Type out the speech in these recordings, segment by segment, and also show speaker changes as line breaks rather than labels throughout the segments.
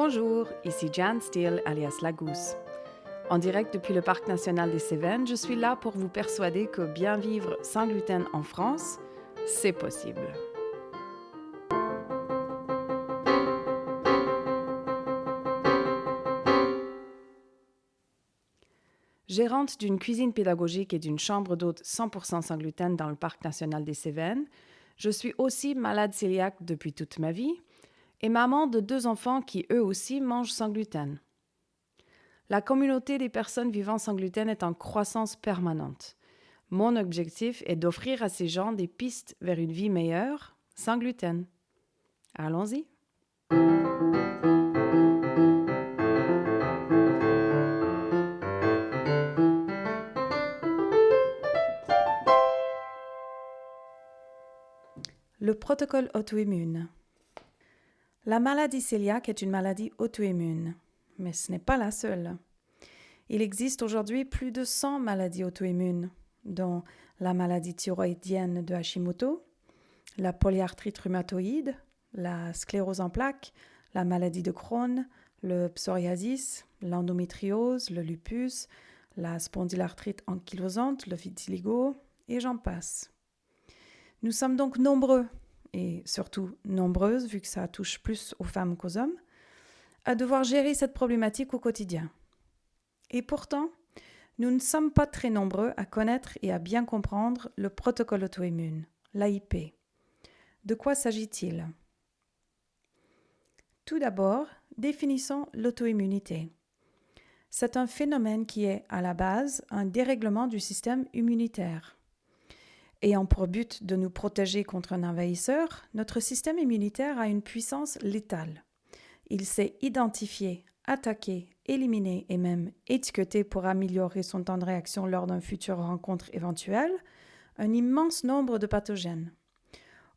Bonjour, ici Jan Steele alias La Gousse. En direct depuis le Parc national des Cévennes, je suis là pour vous persuader que bien vivre sans gluten en France, c'est possible. Gérante d'une cuisine pédagogique et d'une chambre d'hôtes 100% sans gluten dans le Parc national des Cévennes, je suis aussi malade cœliaque depuis toute ma vie et maman de 2 enfants qui eux aussi mangent sans gluten. La communauté des personnes vivant sans gluten est en croissance permanente. Mon objectif est d'offrir à ces gens des pistes vers une vie meilleure sans gluten. Allons-y. Le protocole auto-immune. La maladie cœliaque est une maladie auto-immune, mais ce n'est pas la seule. Il existe aujourd'hui plus de 100 maladies auto-immunes, dont la maladie thyroïdienne de Hashimoto, la polyarthrite rhumatoïde, la sclérose en plaques, la maladie de Crohn, le psoriasis, l'endométriose, le lupus, la spondylarthrite ankylosante, le vitiligo, et j'en passe. Nous sommes donc nombreux, et surtout nombreuses, vu que ça touche plus aux femmes qu'aux hommes, à devoir gérer cette problématique au quotidien. Et pourtant, nous ne sommes pas très nombreux à connaître et à bien comprendre le protocole auto-immune, l'AIP. De quoi s'agit-il ? Tout d'abord, définissons l'auto-immunité. C'est un phénomène qui est, à la base, un dérèglement du système immunitaire. Ayant pour but de nous protéger contre un envahisseur, notre système immunitaire a une puissance létale. Il sait identifier, attaquer, éliminer et même étiqueter pour améliorer son temps de réaction lors d'une future rencontre éventuelle un immense nombre de pathogènes.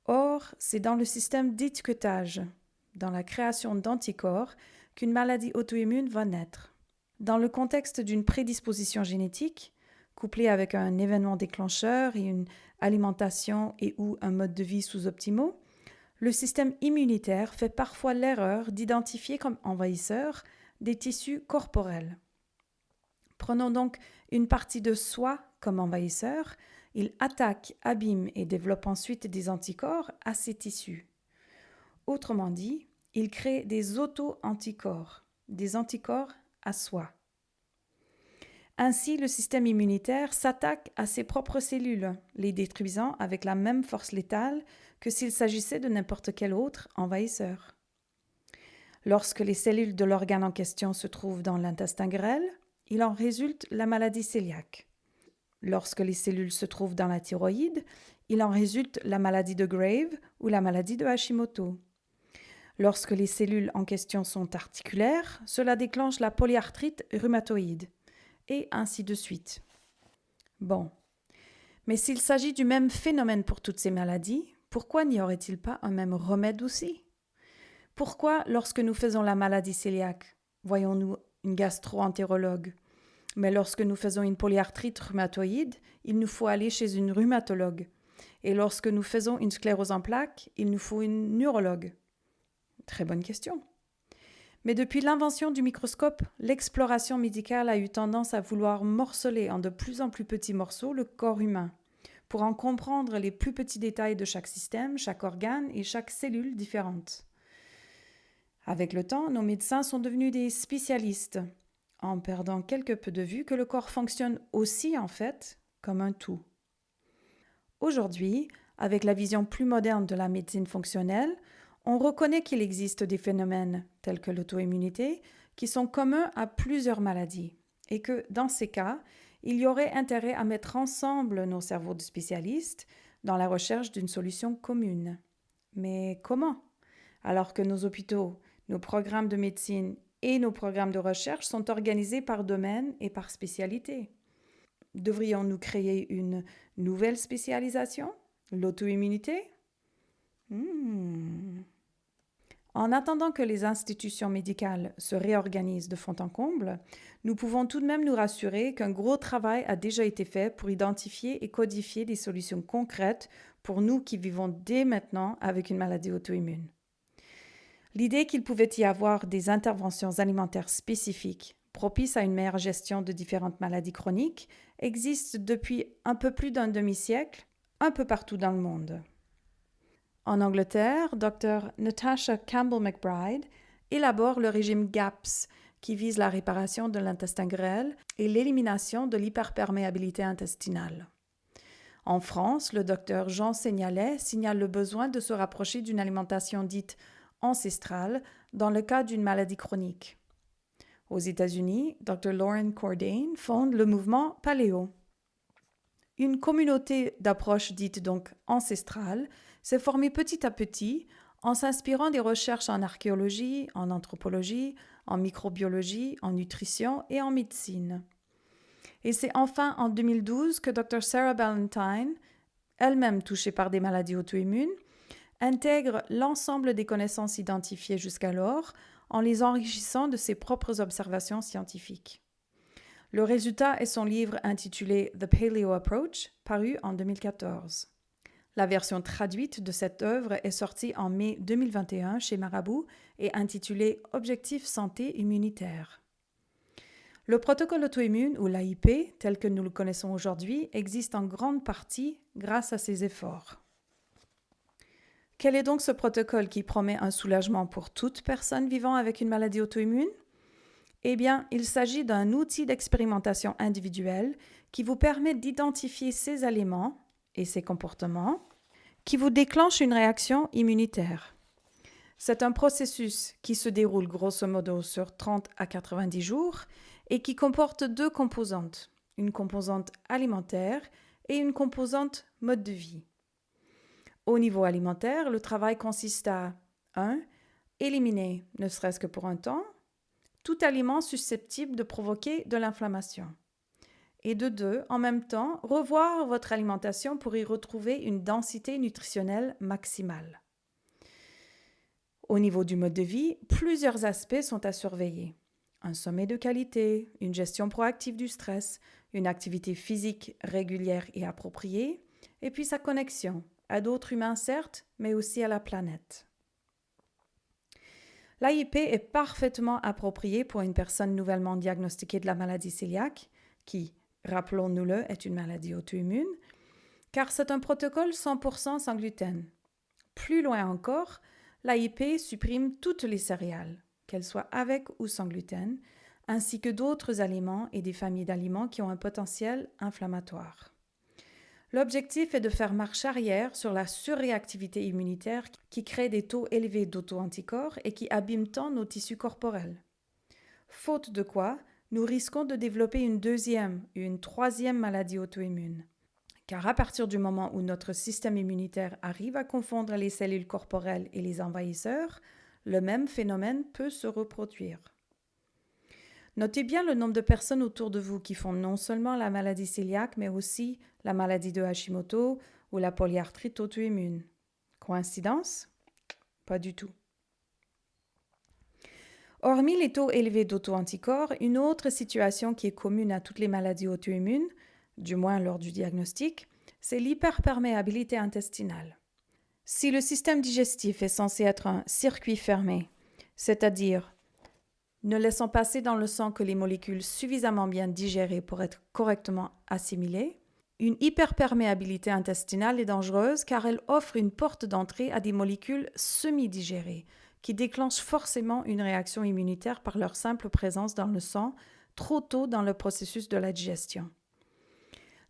Or, c'est dans le système d'étiquetage, dans la création d'anticorps, qu'une maladie auto-immune va naître. Dans le contexte d'une prédisposition génétique, couplée avec un événement déclencheur et une alimentation et ou un mode de vie sous-optimaux, le système immunitaire fait parfois l'erreur d'identifier comme envahisseurs des tissus corporels. Prenons donc une partie de soi comme envahisseur, il attaque, abîme et développe ensuite des anticorps à ces tissus. Autrement dit, il crée des auto-anticorps, des anticorps à soi. Ainsi, le système immunitaire s'attaque à ses propres cellules, les détruisant avec la même force létale que s'il s'agissait de n'importe quel autre envahisseur. Lorsque les cellules de l'organe en question se trouvent dans l'intestin grêle, il en résulte la maladie cœliaque. Lorsque les cellules se trouvent dans la thyroïde, il en résulte la maladie de Graves ou la maladie de Hashimoto. Lorsque les cellules en question sont articulaires, cela déclenche la polyarthrite rhumatoïde, et ainsi de suite. Bon, mais s'il s'agit du même phénomène pour toutes ces maladies, pourquoi n'y aurait-il pas un même remède aussi ? Pourquoi, lorsque nous faisons la maladie cœliaque, voyons-nous une gastro-entérologue, mais lorsque nous faisons une polyarthrite rhumatoïde, il nous faut aller chez une rhumatologue, et lorsque nous faisons une sclérose en plaques, il nous faut une neurologue ? Très bonne question. Mais depuis l'invention du microscope, l'exploration médicale a eu tendance à vouloir morceler en de plus en plus petits morceaux le corps humain, pour en comprendre les plus petits détails de chaque système, chaque organe et chaque cellule différente. Avec le temps, nos médecins sont devenus des spécialistes, en perdant quelque peu de vue que le corps fonctionne aussi en fait comme un tout. Aujourd'hui, avec la vision plus moderne de la médecine fonctionnelle, on reconnaît qu'il existe des phénomènes, tels que l'auto-immunité, qui sont communs à plusieurs maladies, et que, dans ces cas, il y aurait intérêt à mettre ensemble nos cerveaux de spécialistes dans la recherche d'une solution commune. Mais comment ? Alors que nos hôpitaux, nos programmes de médecine et nos programmes de recherche sont organisés par domaine et par spécialité. Devrions-nous créer une nouvelle spécialisation ? L'auto-immunité ? En attendant que les institutions médicales se réorganisent de fond en comble, nous pouvons tout de même nous rassurer qu'un gros travail a déjà été fait pour identifier et codifier des solutions concrètes pour nous qui vivons dès maintenant avec une maladie auto-immune. L'idée qu'il pouvait y avoir des interventions alimentaires spécifiques propices à une meilleure gestion de différentes maladies chroniques existe depuis un peu plus d'un demi-siècle, un peu partout dans le monde. En Angleterre, Dr. Natasha Campbell McBride élabore le régime GAPS, qui vise la réparation de l'intestin grêle et l'élimination de l'hyperperméabilité intestinale. En France, le docteur Jean Seignalet signale le besoin de se rapprocher d'une alimentation dite ancestrale dans le cas d'une maladie chronique. Aux États-Unis, Dr. Lauren Cordain fonde le mouvement Paléo. Une communauté d'approches dites donc ancestrales s'est formée petit à petit en s'inspirant des recherches en archéologie, en anthropologie, en microbiologie, en nutrition et en médecine. Et c'est enfin en 2012 que Dr. Sarah Ballantyne, elle-même touchée par des maladies auto-immunes, intègre l'ensemble des connaissances identifiées jusqu'alors en les enrichissant de ses propres observations scientifiques. Le résultat est son livre intitulé The Paleo Approach, paru en 2014. La version traduite de cette œuvre est sortie en mai 2021 chez Marabout et intitulée Objectifs santé immunitaire. Le protocole auto-immune, ou l'AIP, tel que nous le connaissons aujourd'hui, existe en grande partie grâce à ces efforts. Quel est donc ce protocole qui promet un soulagement pour toute personne vivant avec une maladie auto-immune? Eh bien, il s'agit d'un outil d'expérimentation individuelle qui vous permet d'identifier ces aliments et ces comportements qui vous déclenchent une réaction immunitaire. C'est un processus qui se déroule grosso modo sur 30 à 90 jours et qui comporte deux composantes, une composante alimentaire et une composante mode de vie. Au niveau alimentaire, le travail consiste à 1. Éliminer, ne serait-ce que pour un temps, tout aliment susceptible de provoquer de l'inflammation. Et de 2, en même temps, revoir votre alimentation pour y retrouver une densité nutritionnelle maximale. Au niveau du mode de vie, plusieurs aspects sont à surveiller. Un sommeil de qualité, une gestion proactive du stress, une activité physique régulière et appropriée, et puis sa connexion à d'autres humains certes, mais aussi à la planète. L'AIP est parfaitement approprié pour une personne nouvellement diagnostiquée de la maladie cœliaque, qui, rappelons-nous-le, est une maladie auto-immune, car c'est un protocole 100% sans gluten. Plus loin encore, l'AIP supprime toutes les céréales, qu'elles soient avec ou sans gluten, ainsi que d'autres aliments et des familles d'aliments qui ont un potentiel inflammatoire. L'objectif est de faire marche arrière sur la surréactivité immunitaire qui crée des taux élevés d'auto-anticorps et qui abîme tant nos tissus corporels. Faute de quoi, nous risquons de développer une deuxième et une troisième maladie auto-immune. Car à partir du moment où notre système immunitaire arrive à confondre les cellules corporelles et les envahisseurs, le même phénomène peut se reproduire. Notez bien le nombre de personnes autour de vous qui font non seulement la maladie cœliaque, mais aussi la maladie de Hashimoto ou la polyarthrite auto-immune. Coïncidence? Pas du tout. Hormis les taux élevés d'auto-anticorps, une autre situation qui est commune à toutes les maladies auto-immunes, du moins lors du diagnostic, c'est l'hyperperméabilité intestinale. Si le système digestif est censé être un circuit fermé, c'est-à-dire ne laissant passer dans le sang que les molécules suffisamment bien digérées pour être correctement assimilées, une hyperperméabilité intestinale est dangereuse car elle offre une porte d'entrée à des molécules semi-digérées qui déclenchent forcément une réaction immunitaire par leur simple présence dans le sang trop tôt dans le processus de la digestion.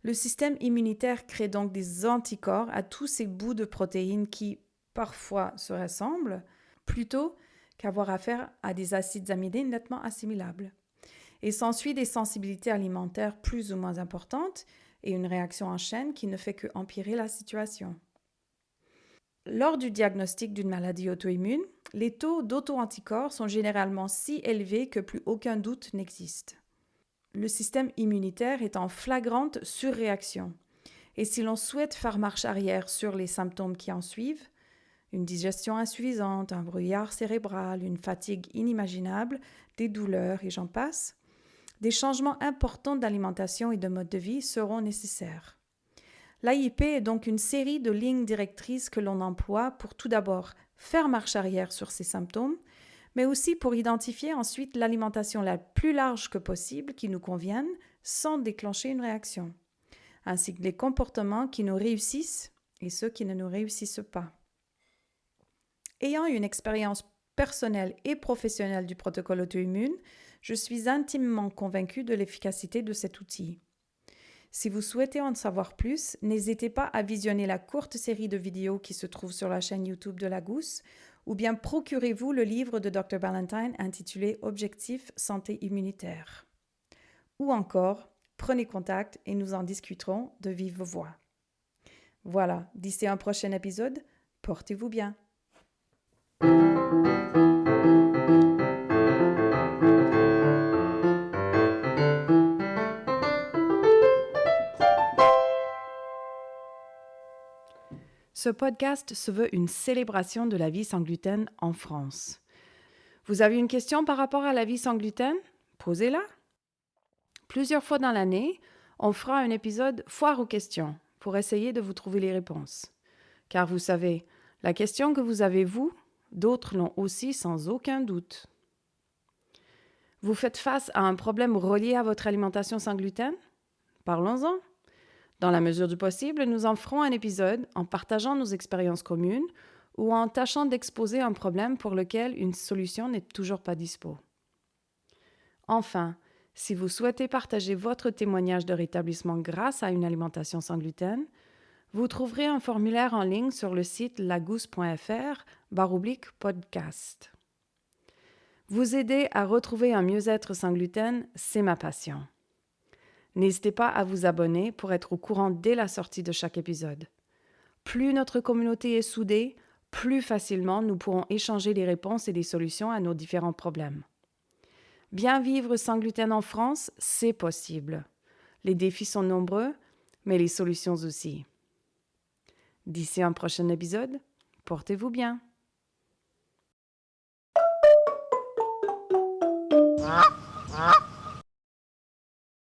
Le système immunitaire crée donc des anticorps à tous ces bouts de protéines qui, parfois, se ressemblent, plutôt qu'avoir affaire à des acides aminés nettement assimilables. Et s'ensuit des sensibilités alimentaires plus ou moins importantes et une réaction en chaîne qui ne fait que empirer la situation. Lors du diagnostic d'une maladie auto-immune, les taux d'auto-anticorps sont généralement si élevés que plus aucun doute n'existe. Le système immunitaire est en flagrante surréaction. Et si l'on souhaite faire marche arrière sur les symptômes qui en suivent, une digestion insuffisante, un brouillard cérébral, une fatigue inimaginable, des douleurs et j'en passe, des changements importants d'alimentation et de mode de vie seront nécessaires. L'AIP est donc une série de lignes directrices que l'on emploie pour tout d'abord faire marche arrière sur ces symptômes, mais aussi pour identifier ensuite l'alimentation la plus large que possible qui nous convienne sans déclencher une réaction, ainsi que les comportements qui nous réussissent et ceux qui ne nous réussissent pas. Ayant une expérience personnelle et professionnelle du protocole auto-immune, je suis intimement convaincue de l'efficacité de cet outil. Si vous souhaitez en savoir plus, n'hésitez pas à visionner la courte série de vidéos qui se trouve sur la chaîne YouTube de La Gousse, ou bien procurez-vous le livre de Dr. Ballantyne intitulé Objectif santé immunitaire. Ou encore, prenez contact et nous en discuterons de vive voix. Voilà, d'ici un prochain épisode, portez-vous bien. Ce podcast se veut une célébration de la vie sans gluten en France. Vous avez une question par rapport à la vie sans gluten? Posez-la. Plusieurs fois dans l'année, on fera un épisode foire aux questions pour essayer de vous trouver les réponses. Car vous savez, la question que vous avez vous, d'autres l'ont aussi sans aucun doute. Vous faites face à un problème relié à votre alimentation sans gluten? Parlons-en. Dans la mesure du possible, nous en ferons un épisode en partageant nos expériences communes ou en tâchant d'exposer un problème pour lequel une solution n'est toujours pas dispo. Enfin, si vous souhaitez partager votre témoignage de rétablissement grâce à une alimentation sans gluten, vous trouverez un formulaire en ligne sur le site lagousse.fr/podcast. Vous aider à retrouver un mieux-être sans gluten, c'est ma passion. N'hésitez pas à vous abonner pour être au courant dès la sortie de chaque épisode. Plus notre communauté est soudée, plus facilement nous pourrons échanger les réponses et les solutions à nos différents problèmes. Bien vivre sans gluten en France, c'est possible. Les défis sont nombreux, mais les solutions aussi. D'ici un prochain épisode, portez-vous bien.